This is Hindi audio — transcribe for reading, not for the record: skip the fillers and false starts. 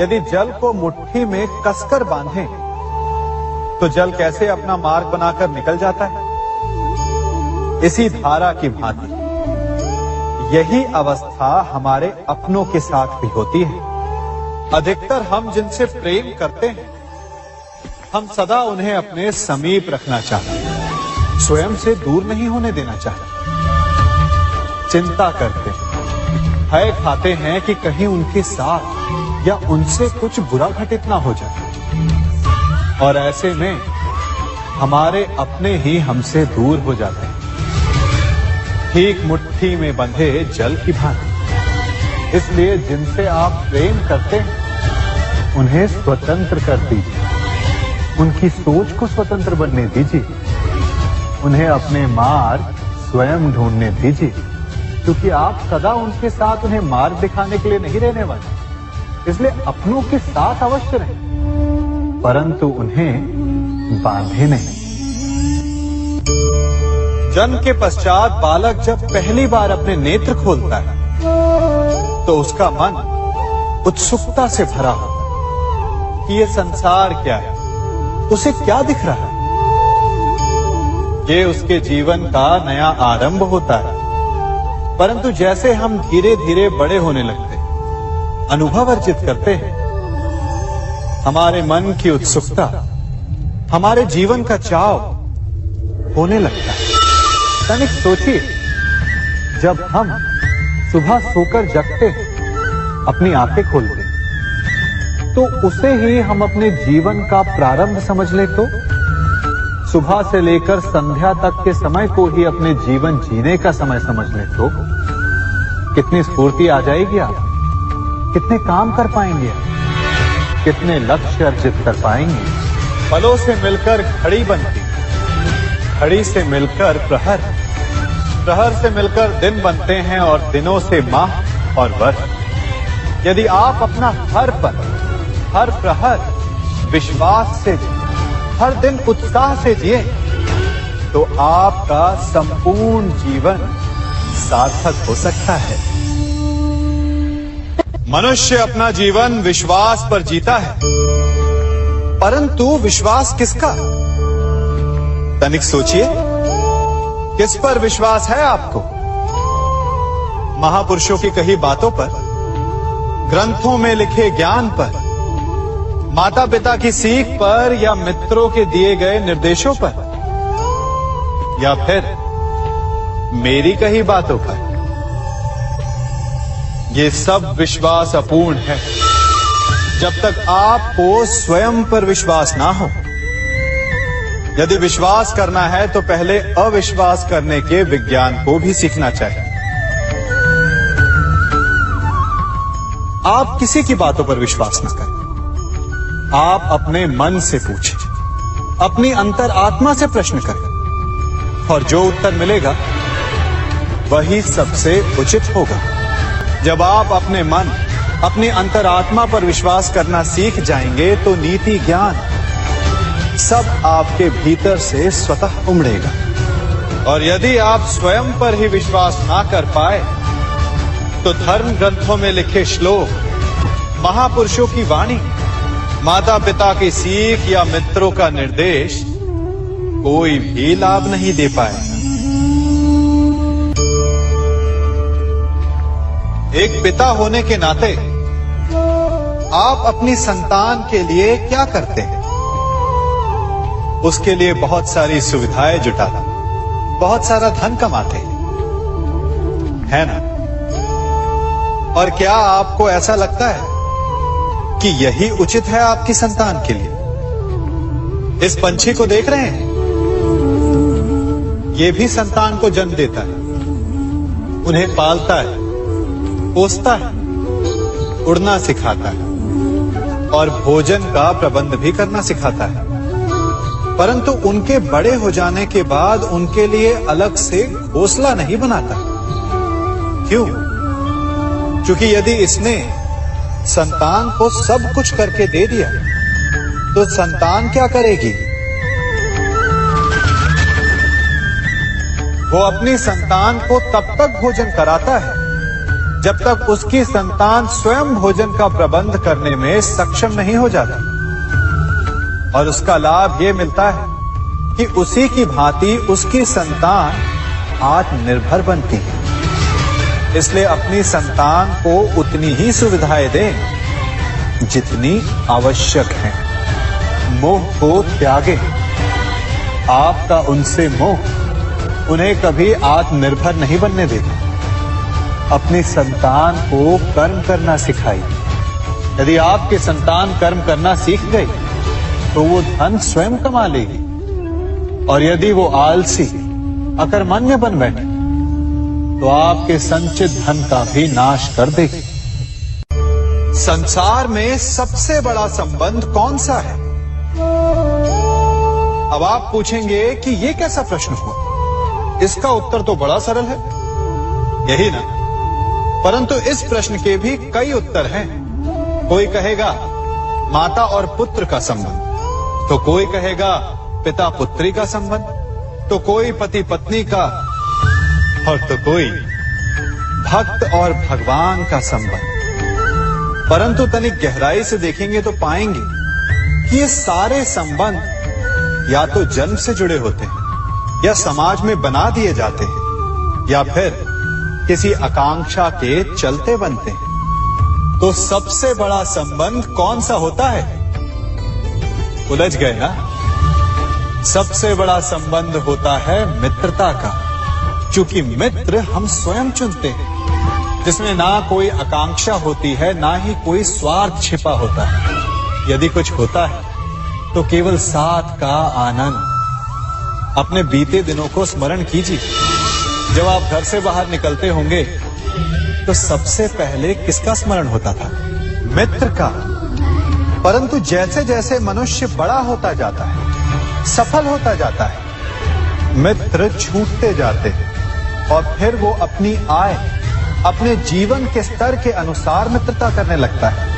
यदि जल को मुट्ठी में कसकर बांधें, तो जल कैसे अपना मार्ग बनाकर निकल जाता है? इसी धारा की भांति यही अवस्था हमारे अपनों के साथ भी होती है। अधिकतर हम जिनसे प्रेम करते हैं, हम सदा उन्हें अपने समीप रखना चाहते हैं, स्वयं से दूर नहीं होने देना चाहते। चिंता करते हैं, भय खाते हैं कि कहीं उनके साथ या उनसे कुछ बुरा घटित ना हो जाए, और ऐसे में हमारे अपने ही हमसे दूर हो जाते हैं, ठीक मुट्ठी में बंधे जल की भांति। इसलिए जिनसे आप प्रेम करते हैं, उन्हें स्वतंत्र कर दीजिए, उनकी सोच को स्वतंत्र बनने दीजिए, उन्हें अपने मार्ग स्वयं ढूंढने दीजिए, क्योंकि आप सदा उनके साथ उन्हें मार्ग दिखाने के लिए नहीं रहने वाले। इसलिए अपनों के साथ अवश्य रहें, परंतु उन्हें बांधे नहीं। जन्म के पश्चात बालक जब पहली बार अपने नेत्र खोलता है, तो उसका मन उत्सुकता से भरा होता है कि ये संसार क्या है, उसे क्या दिख रहा है। ये उसके जीवन का नया आरंभ होता है। परंतु जैसे हम धीरे धीरे बड़े होने लगते हैं, अनुभव अर्जित करते हैं, हमारे मन की उत्सुकता, हमारे जीवन का चाव होने लगता है। तनिक सोचिए, जब हम सुबह सोकर जगते हैं, अपनी आंखें खोलते हैं, तो उसे ही हम अपने जीवन का प्रारंभ समझ ले, तो सुबह से लेकर संध्या तक के समय को ही अपने जीवन जीने का समय समझ ले, तो कितनी स्फूर्ति आ जाएगी। आप कितने काम कर पाएंगे, कितने लक्ष्य अर्जित कर पाएंगे। फलों से मिलकर घड़ी बनती, घड़ी से मिलकर प्रहर, प्रहर से मिलकर दिन बनते हैं, और दिनों से माह और वर्ष। यदि आप अपना हर पल, हर प्रहर विश्वास से जिए, हर दिन उत्साह से जिए, तो आपका संपूर्ण जीवन सार्थक हो सकता है। मनुष्य अपना जीवन विश्वास पर जीता है, परंतु विश्वास किसका? तनिक सोचिए, किस पर विश्वास है आपको? महापुरुषों की कही बातों पर, ग्रंथों में लिखे ज्ञान पर, माता पिता की सीख पर, या मित्रों के दिए गए निर्देशों पर, या फिर मेरी कही बातों पर? ये सब विश्वास अपूर्ण है जब तक आपको स्वयं पर विश्वास ना हो। यदि विश्वास करना है तो पहले अविश्वास करने के विज्ञान को भी सीखना चाहिए। आप किसी की बातों पर विश्वास न करें, आप अपने मन से पूछें, अपनी अंतर आत्मा से प्रश्न करें, और जो उत्तर मिलेगा वही सबसे उचित होगा। जब आप अपने मन, अपनी अंतरात्मा पर विश्वास करना सीख जाएंगे, तो नीति ज्ञान सब आपके भीतर से स्वतः उमड़ेगा। और यदि आप स्वयं पर ही विश्वास ना कर पाए, तो धर्म ग्रंथों में लिखे श्लोक, महापुरुषों की वाणी, माता पिता की सीख या मित्रों का निर्देश कोई भी लाभ नहीं दे पाएगा। एक पिता होने के नाते आप अपनी संतान के लिए क्या करते हैं? उसके लिए बहुत सारी सुविधाएं जुटाते, बहुत सारा धन कमाते हैं ना? और क्या आपको ऐसा लगता है कि यही उचित है आपकी संतान के लिए? इस पंछी को देख रहे हैं, ये भी संतान को जन्म देता है, उन्हें पालता है, पोसता है, उड़ना सिखाता है और भोजन का प्रबंध भी करना सिखाता है। परंतु उनके बड़े हो जाने के बाद उनके लिए अलग से घोंसला नहीं बनाता। क्यों? क्योंकि यदि इसने संतान को सब कुछ करके दे दिया, तो संतान क्या करेगी? वो अपनी संतान को तब तक भोजन कराता है जब तक उसकी संतान स्वयं भोजन का प्रबंध करने में सक्षम नहीं हो जाती। और उसका लाभ ये मिलता है कि उसी की भांति उसकी संतान आत्मनिर्भर बनती है। इसलिए अपनी संतान को उतनी ही सुविधाएं दें जितनी आवश्यक है। मोह को त्यागें। आपका उनसे मोह उन्हें कभी आत्मनिर्भर नहीं बनने देगा। अपनी संतान को कर्म करना सिखाइए। यदि आपकी संतान कर्म करना सीख गई तो वो धन स्वयं कमा लेगी। और यदि वो आलसी अकर्मण्य बन बैठे तो आपके संचित धन का भी नाश कर देगी। संसार में सबसे बड़ा संबंध कौन सा है? अब आप पूछेंगे कि ये कैसा प्रश्न हुआ? इसका उत्तर तो बड़ा सरल है, यही ना? परंतु इस प्रश्न के भी कई उत्तर हैं। कोई कहेगा माता और पुत्र का संबंध, तो कोई कहेगा पिता पुत्री का संबंध, तो कोई पति पत्नी का, और तो कोई भक्त और भगवान का संबंध। परंतु तनिक गहराई से देखेंगे तो पाएंगे कि ये सारे संबंध या तो जन्म से जुड़े होते हैं, या समाज में बना दिए जाते हैं, या फिर किसी आकांक्षा के चलते बनते हैं। तो सबसे बड़ा संबंध कौन सा होता है? उलझ गए ना? सबसे बड़ा संबंध होता है मित्रता का, क्योंकि मित्र हम स्वयं चुनते हैं, जिसमें ना कोई आकांक्षा होती है, ना ही कोई स्वार्थ छिपा होता है। यदि कुछ होता है तो केवल साथ का आनंद। अपने बीते दिनों को स्मरण कीजिए। जब आप घर से बाहर निकलते होंगे तो सबसे पहले किसका स्मरण होता था? मित्र का। परंतु जैसे जैसे मनुष्य बड़ा होता जाता है, सफल होता जाता है, मित्र छूटते जाते हैं और फिर वो अपनी आय, अपने जीवन के स्तर के अनुसार मित्रता करने लगता है।